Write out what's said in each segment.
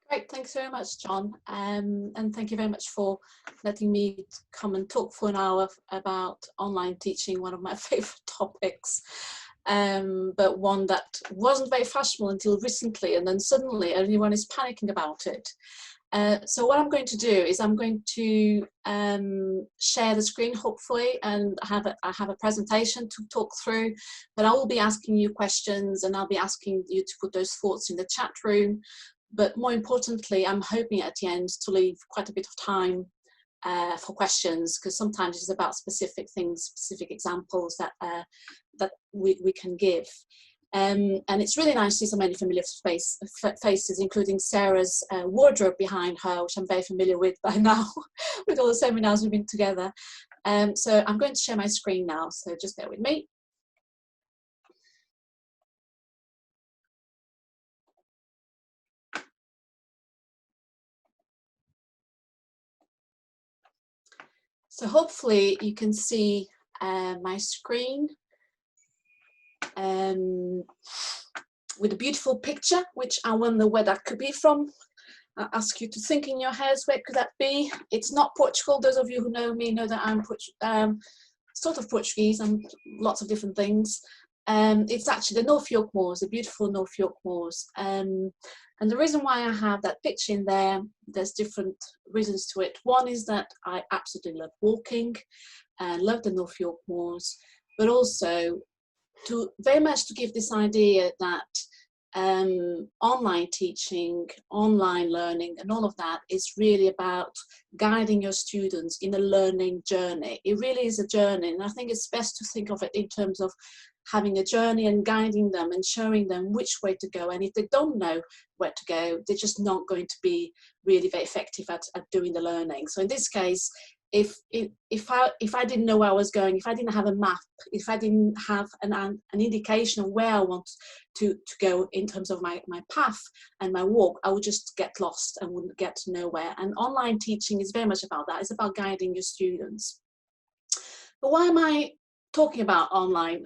Great, thanks very much, John. And thank you very much for letting me come and talk for an hour about online teaching, one of my favorite topics, but one that wasn't very fashionable until recently, and then suddenly everyone is panicking about it. So what I'm going to do is I'm going to share the screen, hopefully, and I have a presentation to talk through, but I will be asking you questions, and I'll be asking you to put those thoughts in the chat room. But more importantly, I'm hoping at the end to leave quite a bit of time for questions, because sometimes it's about specific things, specific examples that we can give. And it's really nice to see so many familiar faces, including Sarah's wardrobe behind her, which I'm very familiar with by now, with all the seminars we've been together. So I'm going to share my screen now, so just bear with me. So hopefully you can see my screen with a beautiful picture, which I wonder where that could be from. I ask you to think in your heads, where could that be? It's not Portugal. Those of you who know me know that I'm sort of Portuguese and lots of different things. It's actually the North York Moors, the beautiful North York Moors. And the reason why I have that picture in there, there's different reasons to it. One is that I absolutely love walking and love the North York Moors, but also very much to give this idea that online teaching, online learning, and all of that is really about guiding your students in a learning journey. It really is a journey, and I think it's best to think of it in terms of having a journey and guiding them and showing them which way to go. And if they don't know where to go, they're just not going to be really very effective at doing the learning. So in this case, if I didn't know where I was going, if I didn't have a map, if I didn't have an indication of where I want to go in terms of my path and my walk, I would just get lost and wouldn't get nowhere. And online teaching is very much about that. It's about guiding your students. But why am I talking about online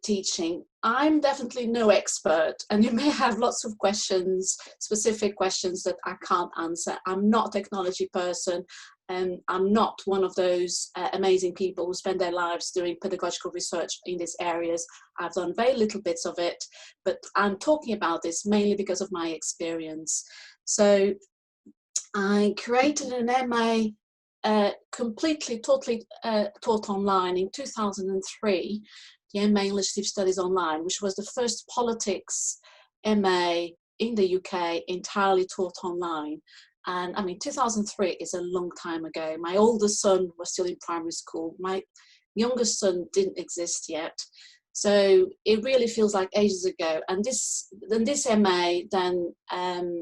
teaching? I'm definitely no expert, and you may have lots of questions, specific questions that I can't answer. I'm not a technology person, and I'm not one of those amazing people who spend their lives doing pedagogical research in these areas. I've done very little bits of it, but I'm talking about this mainly because of my experience. So I created an MA completely, totally taught online in 2003, the MA English Deep Studies Online, which was the first politics MA in the UK entirely taught online. And I mean, 2003 is a long time ago. My oldest son was still in primary school. My youngest son didn't exist yet. So it really feels like ages ago. And this MA then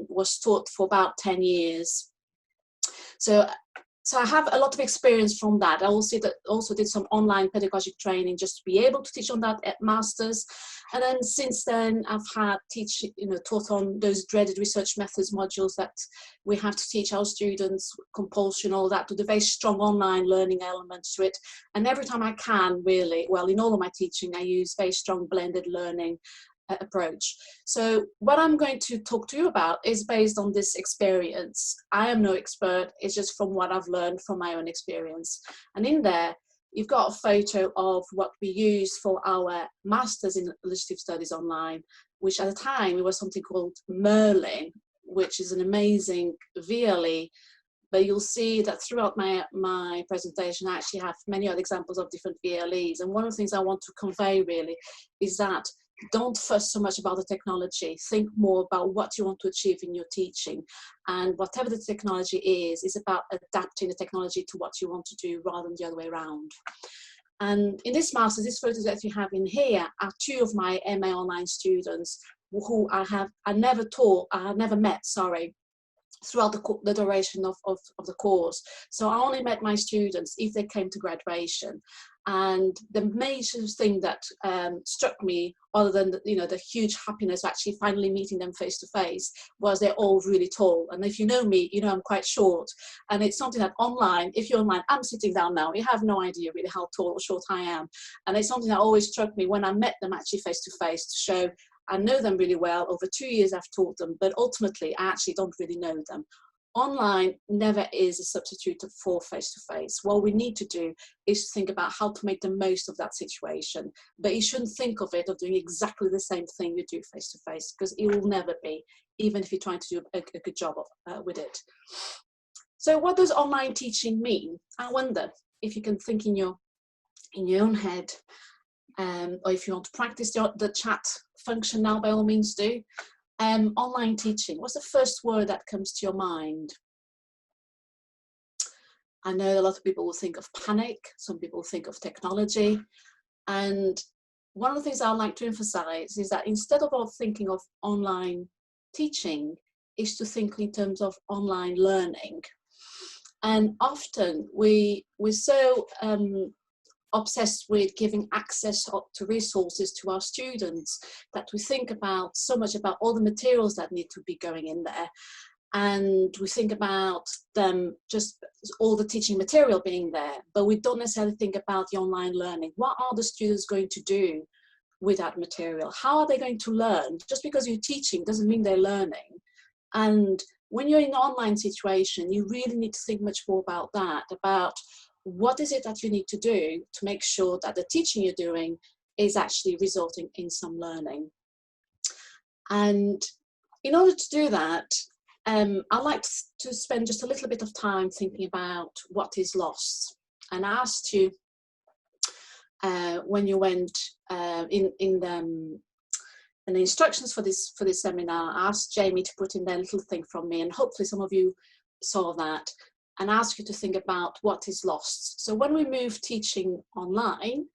was taught for about 10 years. So I have a lot of experience from that. I also did some online pedagogic training just to be able to teach on that at masters. And then since then, I've had taught on those dreaded research methods modules that we have to teach our students, compulsion, all that, to the very strong online learning elements to it. And every time I can, really, well, in all of my teaching, I use very strong blended learning approach. So what I'm going to talk to you about is based on this experience. I am no expert, it's just from what I've learned from my own experience. And in there, you've got a photo of what we use for our Masters in English Deep Studies Online, which at the time it was something called Merlin, which is an amazing VLE. But you'll see that throughout my presentation, I actually have many other examples of different VLEs. And one of the things I want to convey really is that don't fuss so much about the technology. Think more about what you want to achieve in your teaching. And whatever the technology is about adapting the technology to what you want to do rather than the other way around. And in this master's, these photos that you have in here are two of my MA online students who I have never met, throughout the duration of the course. So I only met my students if they came to graduation. And the major thing that struck me, other than the huge happiness of actually finally meeting them face to face, was they're all really tall. And if you know me, you know I'm quite short. And it's something that online, if you're online, I'm sitting down now, you have no idea really how tall or short I am. And it's something that always struck me when I met them actually face to face, to show I know them really well. Over 2 years I've taught them, but ultimately I actually don't really know them. Online never is a substitute for face-to-face. What we need to do is to think about how to make the most of that situation, but you shouldn't think of it of doing exactly the same thing you do face-to-face, because it will never be, even if you're trying to do a good job with it. So what does online teaching mean? I wonder if you can think in your own head, or if you want to practice the chat function now, by all means do. Online teaching, what's the first word that comes to your mind? I know a lot of people will think of panic, some people think of technology, and one of the things I like to emphasize is that instead of thinking of online teaching, is to think in terms of online learning. And often we're so obsessed with giving access to resources to our students that we think about so much about all the materials that need to be going in there, and we think about them just all the teaching material being there, but we don't necessarily think about the online learning. What are the students going to do with that material? How are they going to learn? Just because you're teaching doesn't mean they're learning. And when you're in an online situation, you really need to think much more about that, about what is it that you need to do to make sure that the teaching you're doing is actually resulting in some learning. And in order to do that, I like to spend just a little bit of time thinking about what is lost. And I asked you when you went in the instructions for this seminar, I asked Jamie to put in their little thing from me, and hopefully some of you saw that, and ask you to think about what is lost. So when we move teaching online,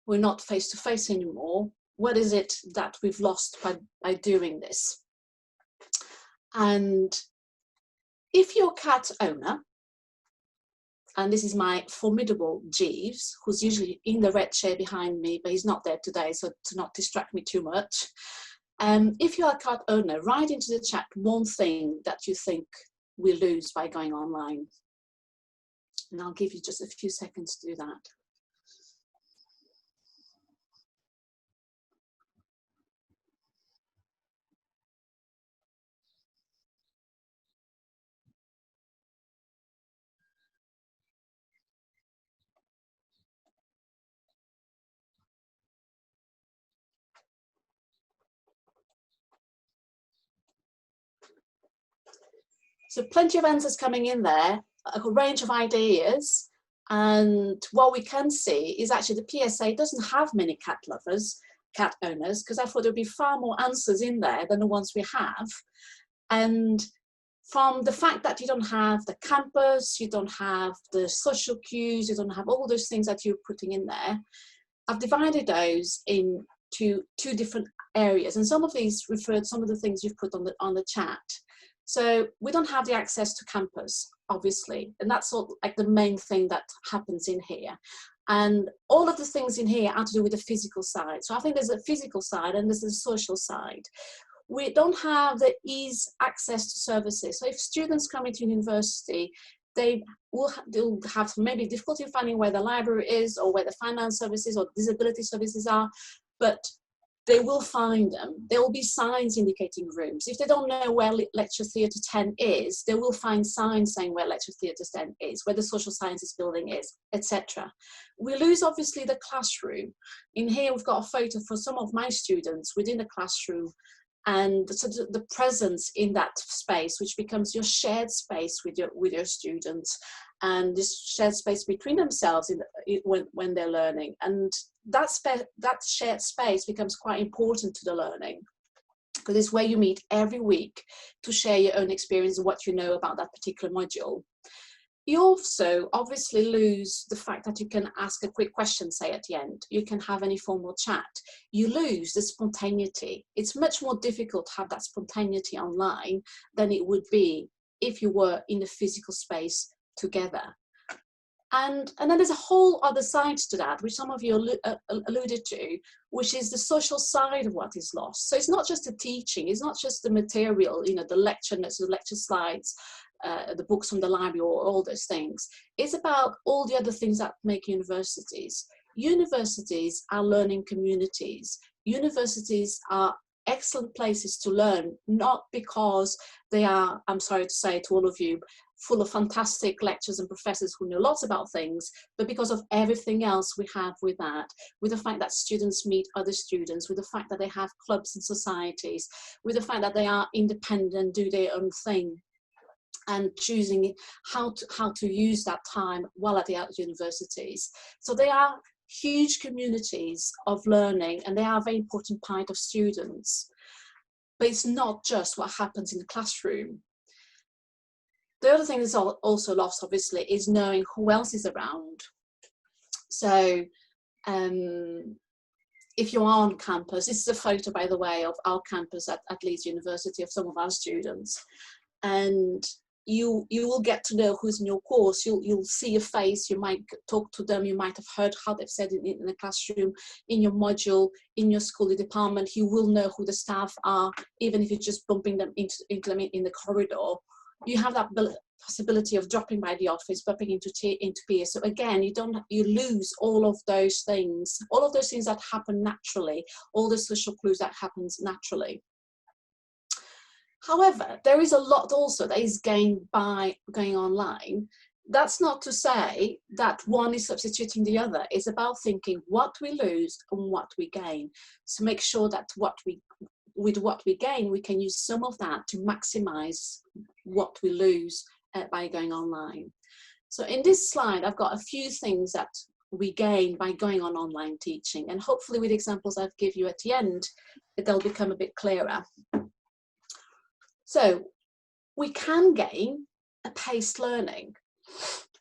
we're not face-to-face anymore. What is it that we've lost by doing this? And if you're a cat owner, and this is my formidable Jeeves, who's usually in the red chair behind me, but he's not there today, so to not distract me too much. If you're a cat owner, write into the chat one thing that you think we lose by going online. And I'll give you just a few seconds to do that. So plenty of answers coming in there, a range of ideas. And what we can see is actually the PSA doesn't have many cat lovers, cat owners, because I thought there'd be far more answers in there than the ones we have. And from the fact that you don't have the campus, you don't have the social cues, you don't have all those things that you're putting in there, I've divided those into two different areas. And some of these refer to some of the things you've put on the chat. So we don't have the access to campus, obviously, and that's all, like the main thing that happens in here. And all of the things in here are to do with the physical side. So I think there's a physical side and there's a social side. We don't have the ease access to services. So if students come into university, they'll have maybe difficulty finding where the library is or where the finance services or disability services are, but they will find them. There will be signs indicating rooms. If they don't know where Lecture Theatre 10 is, they will find signs saying where Lecture Theatre 10 is, where the social sciences building is, etc. We lose, obviously, the classroom. In here, we've got a photo for some of my students within the classroom, and the presence in that space, which becomes your shared space with your students, and this shared space between themselves when they're learning. And that shared space becomes quite important to the learning, because it's where you meet every week to share your own experience and what you know about that particular module. You also obviously lose the fact that you can ask a quick question, say at the end. You can have an informal chat. You lose the spontaneity. It's much more difficult to have that spontaneity online than it would be if you were in a physical space together. And then there's a whole other side to that, which some of you alluded to, which is the social side of what is lost. So it's not just the teaching, it's not just the material, you know, the lecture notes, the lecture slides, the books from the library, or all those things. It's about all the other things that make universities. Universities are learning communities. Universities are excellent places to learn, not because they are, I'm sorry to say to all of you, full of fantastic lecturers and professors who know lots about things, but because of everything else we have with that, with the fact that students meet other students, with the fact that they have clubs and societies, with the fact that they are independent, do their own thing, and choosing how to use that time while at the universities. So they are huge communities of learning, and they are a very important part of students. But it's not just what happens in the classroom. The other thing that's also lost, obviously, is knowing who else is around. So if you are on campus, this is a photo, by the way, of our campus at Leeds University of some of our students. And you will get to know who's in your course. You'll see a face, you might talk to them, you might have heard how they've said it in the classroom, in your module, in your school department. You will know who the staff are, even if you're just bumping them into them in the corridor. You have that possibility of dropping by the office, bumping into peers. So again, you lose all of those things that happen naturally, all the social clues that happens naturally. However, there is a lot also that is gained by going online. That's not to say that one is substituting the other. It's about thinking what we lose and what we gain. So make sure that with what we gain, we can use some of that to maximize what we lose by going online. So in this slide, I've got a few things that we gain by going on online teaching, and hopefully with examples I've give you at the end, they'll become a bit clearer. So we can gain a paced learning.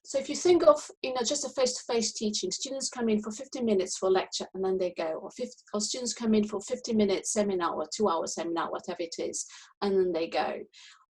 So if you think of just a face-to-face teaching, students come in for 50 minutes for a lecture and then they go, or students come in for 50-minute seminar or 2-hour seminar, whatever it is, and then they go.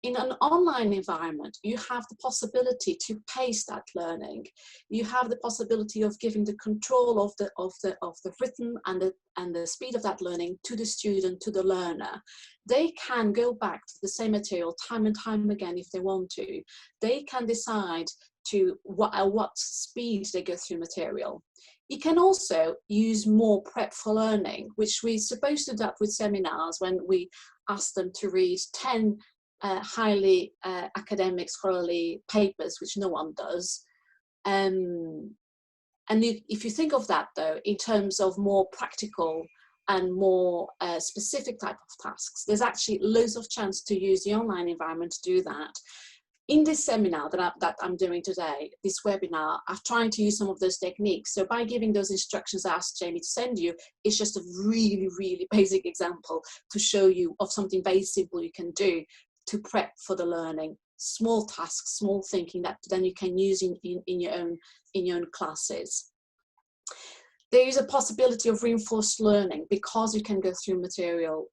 In an online environment, you have the possibility to pace that learning. You have the possibility of giving the control of the rhythm and the speed of that learning to the student, to the learner. They can go back to the same material time and time again if they want to. They can decide to at what speed they go through material. You can also use more prep for learning, which we're supposed to do that with seminars when we ask them to read 10 highly academic scholarly papers, which no one does. And if you think of that though, in terms of more practical and more specific type of tasks, there's actually loads of chance to use the online environment to do that. In this seminar that I'm doing today, this webinar, I'm trying to use some of those techniques. So by giving those instructions I asked Jamie to send you, it's just a really, really basic example to show you of something very simple you can do to prep for the learning. Small tasks, small thinking that then you can use in your own classes. There is a possibility of reinforced learning because you can go through material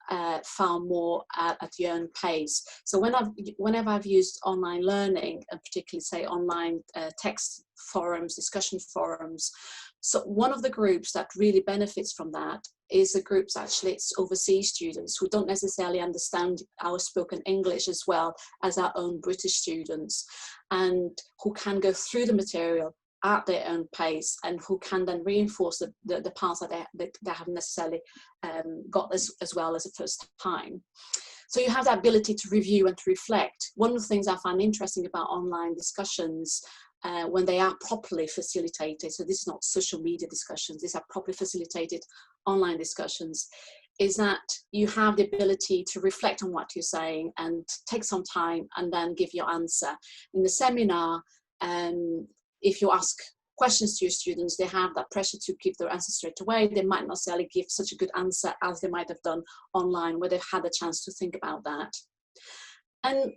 far more at your own pace. So whenever I've used online learning, and particularly say online text forums, discussion forums, so one of the groups that really benefits from that is the groups actually it's overseas students who don't necessarily understand our spoken English as well as our own British students, and who can go through the material at their own pace and who can then reinforce the parts that they haven't necessarily got as well as the first time. So you have the ability to review and to reflect. One of the things I find interesting about online discussions when they are properly facilitated, so this is not social media discussions, these are properly facilitated online discussions, is that you have the ability to reflect on what you're saying and take some time and then give your answer. In the seminar, if you ask questions to your students, they have that pressure to give their answer straight away. They might not necessarily give such a good answer as they might have done online, where they've had a chance to think about that. And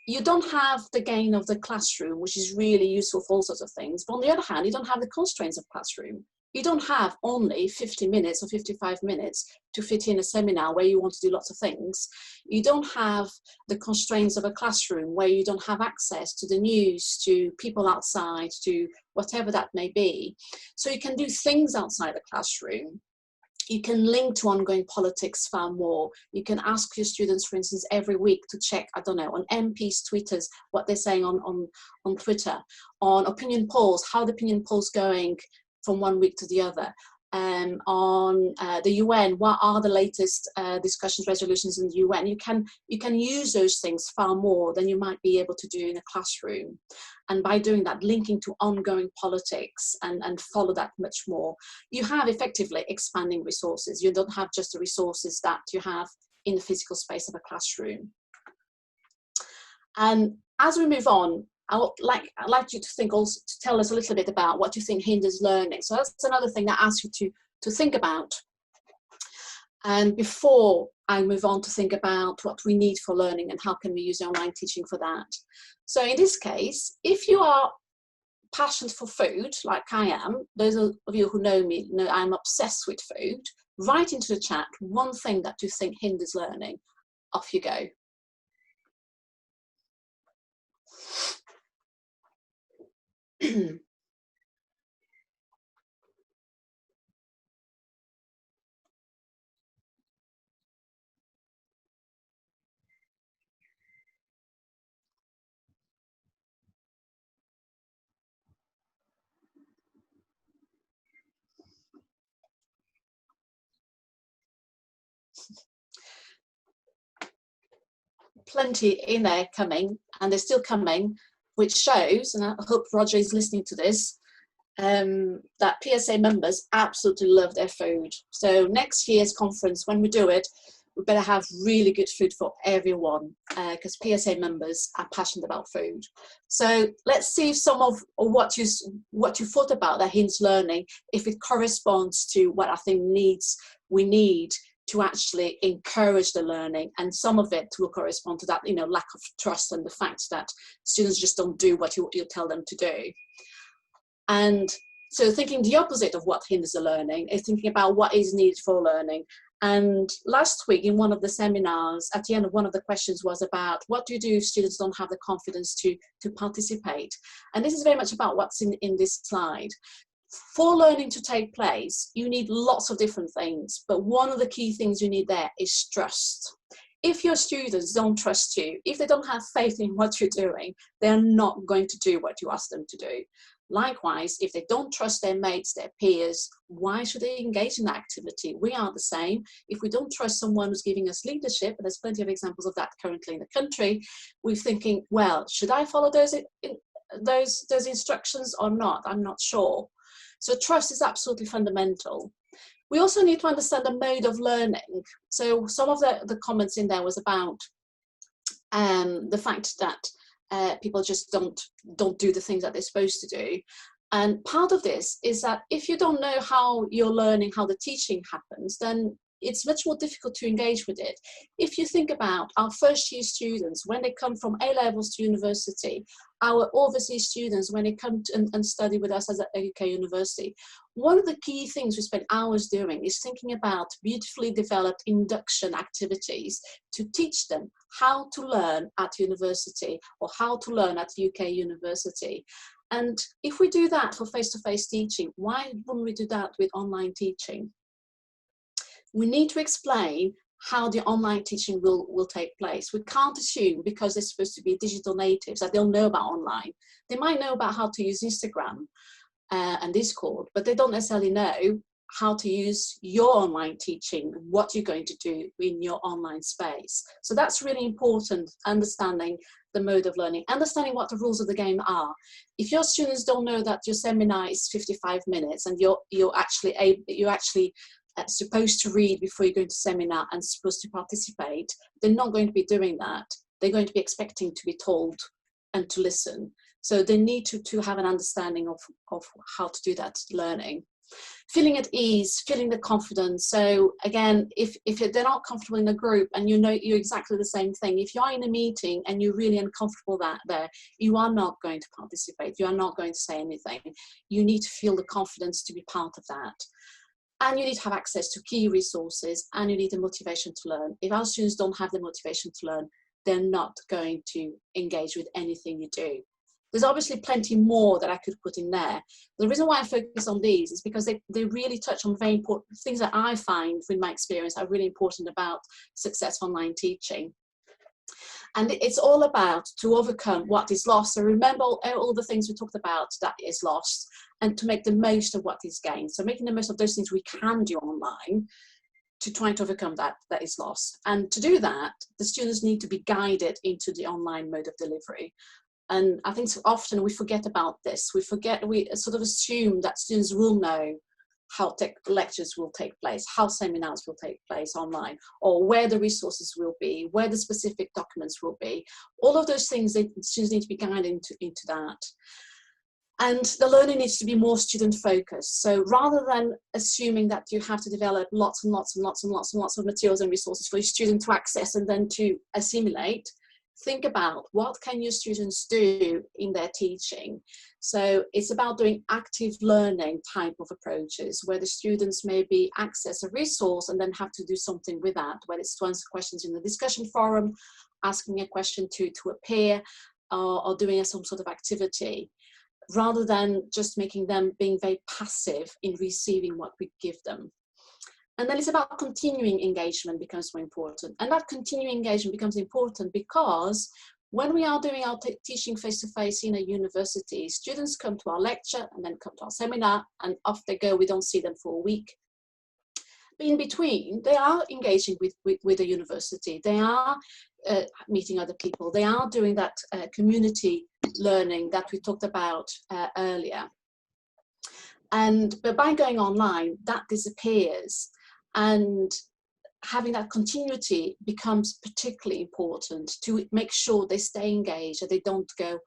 you don't have the gain of the classroom, which is really useful for all sorts of things. But on the other hand, you don't have the constraints of classroom. You don't have only 50 minutes or 55 minutes to fit in a seminar where you want to do lots of things. You don't have the constraints of a classroom where you don't have access to the news, to people outside, to whatever that may be. So you can do things outside the classroom. You can link to ongoing politics far more. You can ask your students, for instance, every week to check, I don't know, on MPs' Twitters, what they're saying on Twitter, on opinion polls, how the opinion polls going from one week to the other. on the UN. What are the latest discussions, resolutions in the UN? You can use those things far more than you might be able to do in a classroom. And by doing that, linking to ongoing politics and follow that much more, you have effectively expanding resources. You don't have just the resources that you have in the physical space of a classroom. And as we move on, I'd like you to think also, to tell us a little bit about what you think hinders learning. So that's another thing that I ask you to think about. And before I move on to think about what we need for learning and how can we use online teaching for that. So in this case, if you are passionate for food, like I am, those of you who know me know I'm obsessed with food, write into the chat one thing that you think hinders learning. Off you go. Plenty in there coming, and they're still coming, which shows, and I hope Roger is listening to this, that PSA members absolutely love their food. So next year's conference, when we do it, we better have really good food for everyone, because PSA members are passionate about food. So let's see if some of what you thought about that hinders learning, if it corresponds to what I think we need to actually encourage the learning, and some of it will correspond to that, lack of trust and the fact that students just don't do what you tell them to do. And so thinking the opposite of what hinders the learning is thinking about what is needed for learning. And last week in one of the seminars, at the end of one of the questions was about what do you do if students don't have the confidence to participate? And this is very much about what's in this slide. For learning to take place, you need lots of different things, but one of the key things you need there is trust. If your students don't trust you, if they don't have faith in what you're doing, they're not going to do what you ask them to do. Likewise, if they don't trust their mates, their peers, why should they engage in that activity? We are the same. If we don't trust someone who's giving us leadership, and there's plenty of examples of that currently in the country, we're thinking, well, should I follow those instructions or not? I'm not sure. So trust is absolutely fundamental. We also need to understand the mode of learning. So some of the comments in there was about the fact that people just don't do the things that they're supposed to do. And part of this is that if you don't know how you're learning, how the teaching happens, then it's much more difficult to engage with it. If you think about our first year students, when they come from A levels to university, our overseas students, when they come and study with us as a UK university, one of the key things we spend hours doing is thinking about beautifully developed induction activities to teach them how to learn at university or how to learn at UK university. And if we do that for face-to-face teaching, why wouldn't we do that with online teaching? We need to explain how the online teaching will take place. We can't assume because they're supposed to be digital natives that they'll know about online. They might know about how to use Instagram and Discord, but they don't necessarily know how to use your online teaching, what you're going to do in your online space. So that's really important, understanding the mode of learning, understanding what the rules of the game are. If your students don't know that your seminar is 55 minutes and you're actually supposed to read before you go into seminar and supposed to participate, they're not going to be doing that. They're going to be expecting to be told and to listen. So they need to have an understanding of how to do that learning. Feeling at ease, feeling the confidence. So again, if they're not comfortable in a group and you know you're exactly the same thing, if you're in a meeting and you're really uncomfortable there, you are not going to participate. You are not going to say anything. You need to feel the confidence to be part of that. And you need to have access to key resources, and you need the motivation to learn. If our students don't have the motivation to learn, they're not going to engage with anything you do. There's obviously plenty more that I could put in there. The reason why I focus on these is because they really touch on very important things that I find, with my experience, are really important about successful online teaching. And it's all about to overcome what is lost. So remember all the things we talked about that is lost, and to make the most of what is gained. So making the most of those things we can do online to try to overcome that is lost. And to do that, the students need to be guided into the online mode of delivery. And I think so often we forget about this. We sort of assume that students will know how lectures will take place, how seminars will take place online, or where the resources will be, where the specific documents will be. All of those things, students need to be guided into that. And the learning needs to be more student focused. So rather than assuming that you have to develop lots and lots and lots and lots and lots of materials and resources for your student to access and then to assimilate, think about what can your students do in their teaching. So it's about doing active learning type of approaches where the students maybe access a resource and then have to do something with that, whether it's to answer questions in the discussion forum, asking a question to a peer, or doing some sort of activity, rather than just making them being very passive in receiving what we give them. And then it's about continuing engagement becomes more important. And that continuing engagement becomes important because when we are doing our teaching face-to-face in a university, students come to our lecture and then come to our seminar and off they go. We don't see them for a week. But in between, they are engaging with the university. They are meeting other people. They are doing that community learning that we talked about earlier. But by going online, that disappears. And having that continuity becomes particularly important to make sure they stay engaged and they don't go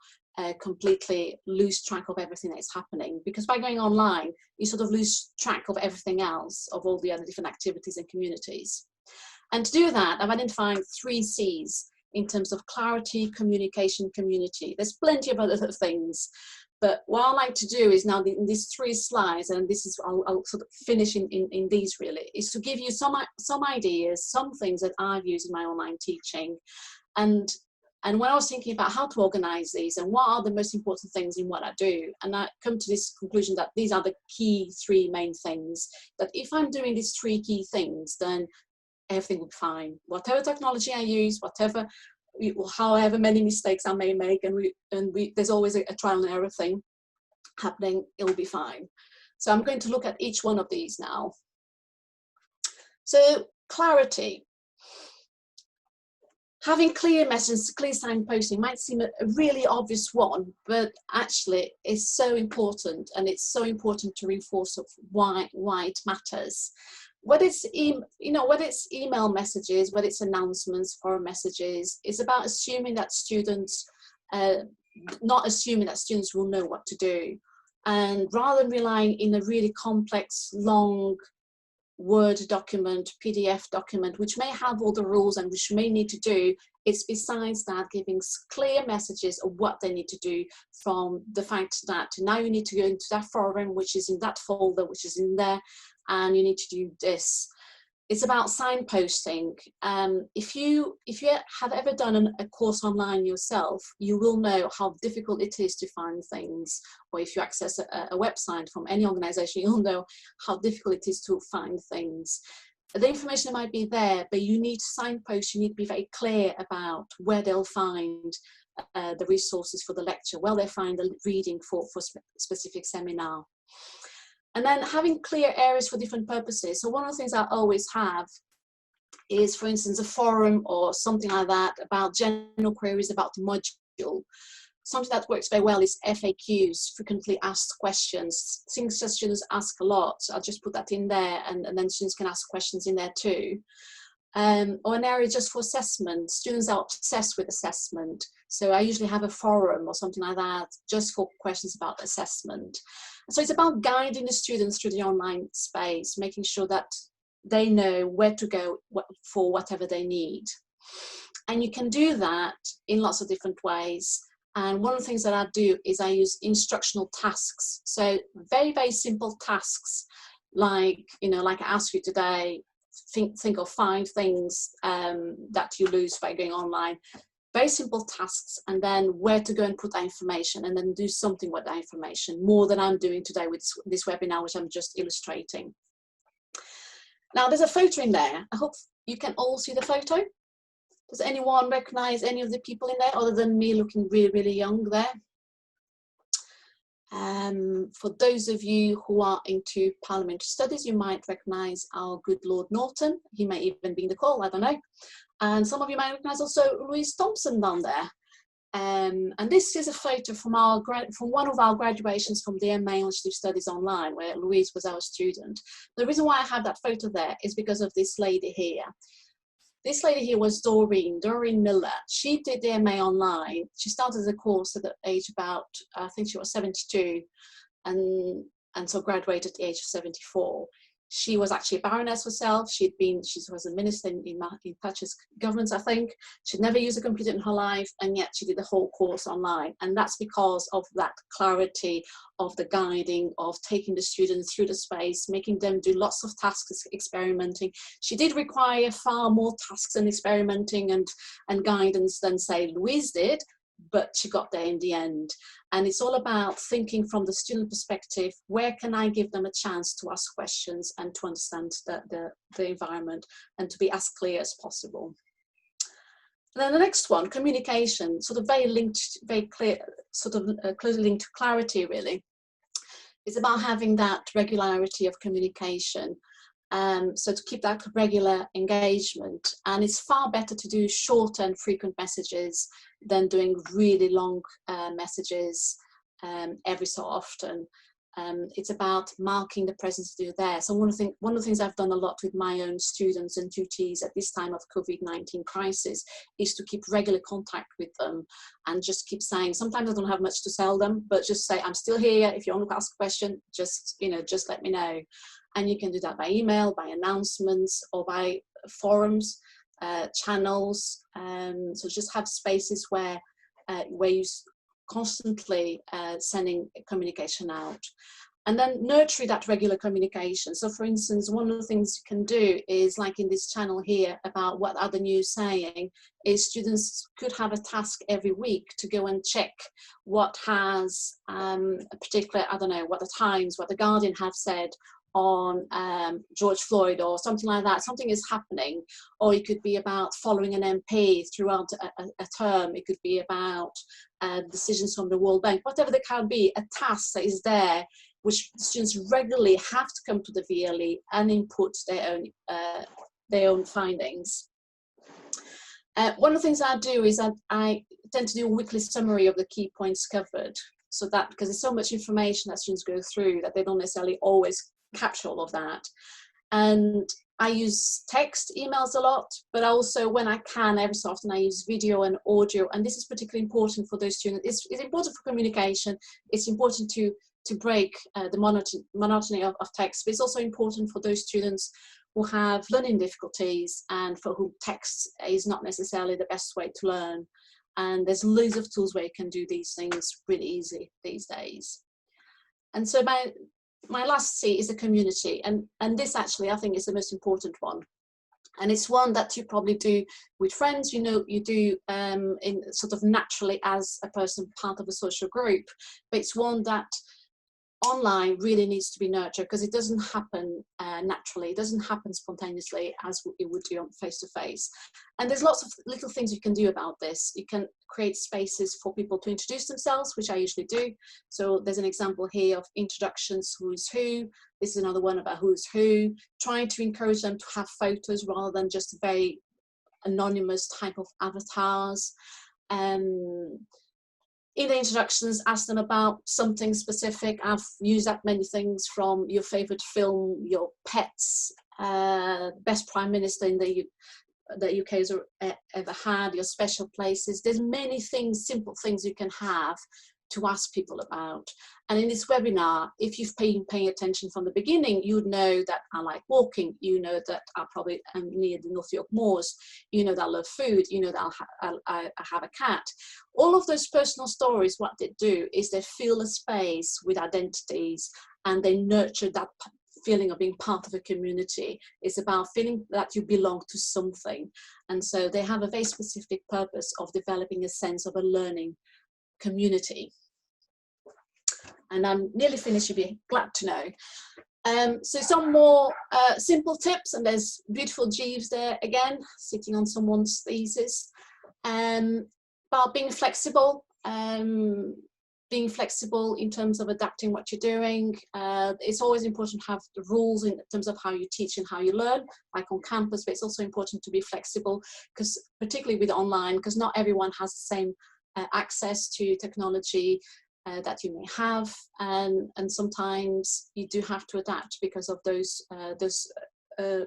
completely lose track of everything that's happening. Because by going online, you sort of lose track of everything else, of all the other different activities and communities. And to do that, I've identified 3 C's in terms of clarity, communication, community. There's plenty of other things. But what I like to do is now in these 3 slides, and this is I'll sort of finish in these really, is to give you some ideas, some things that I've used in my online teaching, and when I was thinking about how to organize these and what are the most important things in what I do, and I come to this conclusion that these are the key 3 main things. That if I'm doing these 3 key things, then everything will be fine. Whatever technology I use, however many mistakes I may make, and there's always a trial and error thing happening, it will be fine. So I'm going to look at each one of these now. So clarity. Having clear messages, clear signposting might seem a really obvious one, but actually it's so important, and it's so important to reinforce of why it matters. Whether it's email messages, whether it's announcements, forum messages, it's about assuming that students, not assuming that students will know what to do. And rather than relying in a really complex, long Word document, PDF document, which may have all the rules and which may need to do, it's besides that giving clear messages of what they need to do, from the fact that now you need to go into that forum, which is in that folder, which is in there, and you need to do this. It's about signposting. If you have ever done a course online yourself, you will know how difficult it is to find things. Or if you access a website from any organization, you'll know how difficult it is to find things. The information might be there, but you need to signpost. You need to be very clear about where they'll find the resources for the lecture, where they'll find the reading for specific seminar. And then having clear areas for different purposes. So one of the things I always have is, for instance, a forum or something like that about general queries about the module. Something that works very well is FAQs, frequently asked questions, things that students ask a lot. I'll just put that in there, and then students can ask questions in there too. Or an area just for assessment. Students are obsessed with assessment. So I usually have a forum or something like that just for questions about assessment. So it's about guiding the students through the online space, making sure that they know where to go for whatever they need. And you can do that in lots of different ways. And one of the things that I do is I use instructional tasks. So very, very simple tasks, like I ask you today, think of 5 things that you lose by going online. Very simple tasks, and then where to go and put that information, and then do something with that information, more than I'm doing today with this webinar, which I'm just illustrating. Now there's a photo in there. I hope you can all see the photo. Does anyone recognize any of the people in there other than me looking really, really young there? For those of you who are into parliamentary studies, you might recognize our good Lord Norton. He may even be in the call, I don't know. And some of you might recognize also Louise Thompson down there. And this is a photo from one of our graduations from the MA Legislative Studies Online, where Louise was our student. The reason why I have that photo there is because of this lady here. This lady here was Doreen Miller. She did the MA online. She started the course at the age about, I think she was 72, and so graduated at the age of 74. She was actually a baroness herself. She was a minister in Thatcher's government, I think. She'd never used a computer in her life, and yet she did the whole course online. And that's because of that clarity of the guiding, of taking the students through the space, making them do lots of tasks, experimenting. She did require far more tasks and experimenting and guidance than, say, Louise did, but she got there in the end. And it's all about thinking from the student perspective, where can I give them a chance to ask questions and to understand the environment and to be as clear as possible. And then the next one, communication, sort of very clear, sort of closely linked to clarity really. It's about having that regularity of communication. So to keep that regular engagement, and it's far better to do short and frequent messages than doing really long messages every so often. It's about marking the presence that you're there. So one of the things I've done a lot with my own students and tutees at this time of COVID-19 crisis is to keep regular contact with them and just keep saying, sometimes I don't have much to tell them, but just say, I'm still here. If you want to ask a question, just let me know. And you can do that by email, by announcements, or by forums, channels. So just have spaces where you constantly sending communication out. And then nurture that regular communication. So for instance, one of the things you can do is, like in this channel here about what are the news saying, is students could have a task every week to go and check what has a particular, I don't know, what the Times, what the Guardian have said on George Floyd or something like that. Something is happening, or it could be about following an MP throughout a term. It could be about decisions from the World Bank, whatever there can be, a task that is there, which students regularly have to come to the VLE and input their own findings. One of the things I do is I tend to do a weekly summary of the key points covered, so that, because there's so much information that students go through that they don't necessarily always capture all of that. And I use text emails a lot, but also when I can, every so often I use video and audio, and this is particularly important for those students. It's important for communication. It's important to break the monotony of text, but it's also important for those students who have learning difficulties and for whom text is not necessarily the best way to learn. And there's loads of tools where you can do these things really easy these days. And so my last C is the community, and this actually I think is the most important one, and it's one that you probably do with friends. You do in sort of naturally as a person part of a social group, but it's one that online really needs to be nurtured, because it doesn't happen naturally, it doesn't happen spontaneously as it would do on face-to-face. And there's lots of little things you can do about this. You can create spaces for people to introduce themselves, which I usually do. So there's an example here of introductions, who's who. This is another one about who's who, trying to encourage them to have photos rather than just very anonymous type of avatars. In the introductions, ask them about something specific. I've used that many things, from your favorite film, your pets, best prime minister in the UK has ever had, your special places. There's many things, simple things you can have to ask people about. And in this webinar, if you've been paying attention from the beginning, you would know that I like walking, you know that I probably am near the North York Moors, you know that I love food, you know that I have a cat. All of those personal stories, what they do is they fill a space with identities, and they nurture that feeling of being part of a community. It's about feeling that you belong to something. And so they have a very specific purpose of developing a sense of a learning community. And I'm nearly finished, you'll be glad to know. So some more simple tips, and there's beautiful Jeeves there again, sitting on someone's thesis, about being flexible. Being flexible in terms of adapting what you're doing. It's always important to have the rules in terms of how you teach and how you learn, like on campus, but it's also important to be flexible, because particularly with online, because not everyone has the same access to technology that you may have, and sometimes you do have to adapt because of those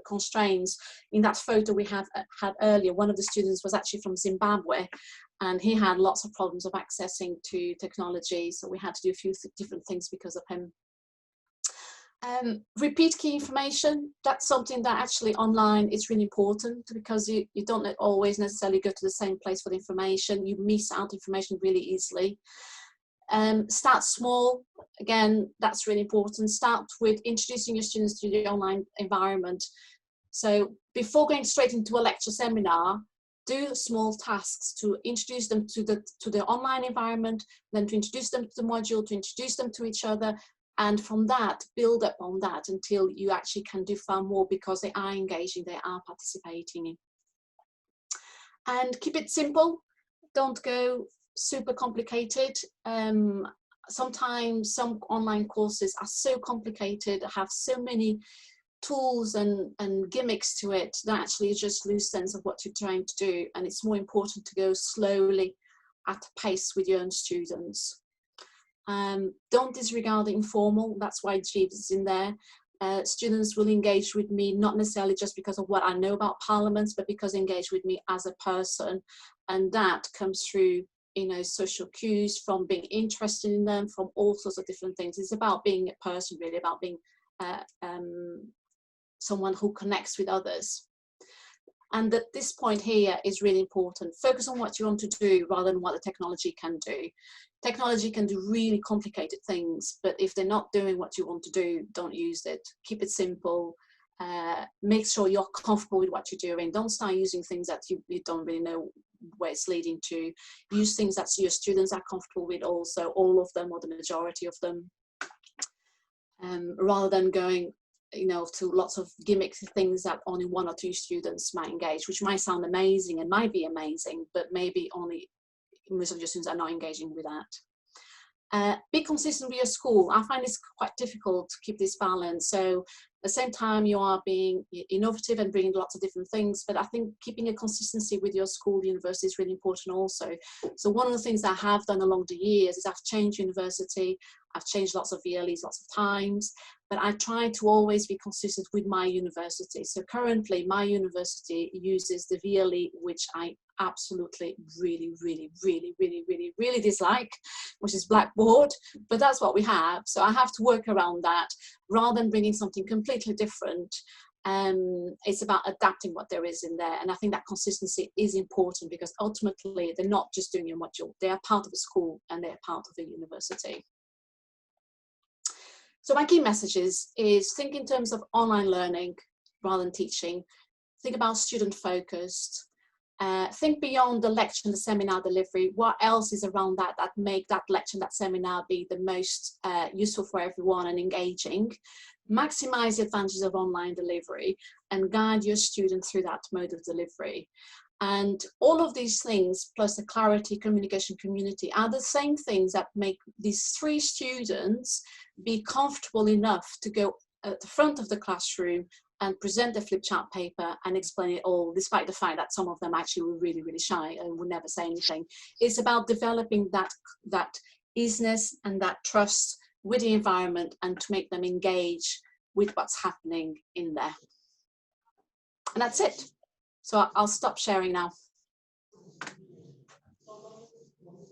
constraints. In that photo we had earlier, one of the students was actually from Zimbabwe, and he had lots of problems of accessing to technology, so we had to do a few different things because of him. Repeat key information, that's something that actually online is really important, because you don't always necessarily go to the same place for the information. You miss out information really easily. Start small, again, that's really important. Start with introducing your students to the online environment. So before going straight into a lecture seminar, do small tasks to introduce them to the online environment, then to introduce them to the module, to introduce them to each other, and from that build up on that until you actually can do far more, because they are engaging, they are participating. And keep it simple, don't go super complicated. Sometimes some online courses are so complicated, have so many tools and gimmicks to it that actually you just lose sense of what you're trying to do, and it's more important to go slowly at a pace with your own students. Don't disregard the informal, that's why Jeeves is in there. Students will engage with me not necessarily just because of what I know about parliaments, but because they engage with me as a person, and that comes through, you know, social cues, from being interested in them, from all sorts of different things. It's about being a person, really, about being someone who connects with others. And at this point here is really important. Focus on what you want to do rather than what the technology can do. Technology can do really complicated things, but if they're not doing what you want to do, don't use it. Keep it simple. Make sure you're comfortable with what you're doing. Don't start using things that you don't really know where it's leading to. Use things that your students are comfortable with also, all of them or the majority of them, rather than going, you know, to lots of gimmicks, things that only 1 or 2 students might engage, which might sound amazing and might be amazing, but maybe only most of your students are not engaging with that. Be consistent with your school. I find it's quite difficult to keep this balance. So at the same time you are being innovative and bringing lots of different things, but I think keeping a consistency with your school, university is really important also. So one of the things I have done along the years is I've changed university. I've changed lots of VLEs lots of times, but I try to always be consistent with my university. So currently my university uses the VLE, which I absolutely really dislike, which is Blackboard, but that's what we have. So I have to work around that rather than bringing something completely different. It's about adapting what there is in there, and I think that consistency is important, because ultimately they're not just doing your module, they are part of a school and they're part of a university. So my key messages is think in terms of online learning rather than teaching. Think about student focused. Think beyond the lecture and the seminar delivery. What else is around that that make that lecture and that seminar be the most useful for everyone and engaging? Maximize the advantages of online delivery and guide your student through that mode of delivery. And all of these things, plus the clarity, communication, community, are the same things that make these 3 students be comfortable enough to go at the front of the classroom and present the flip chart paper and explain it all, despite the fact that some of them actually were really shy and would never say anything. It's about developing that easiness and that trust with the environment, and to make them engage with what's happening in there. And that's it. So I'll stop sharing now.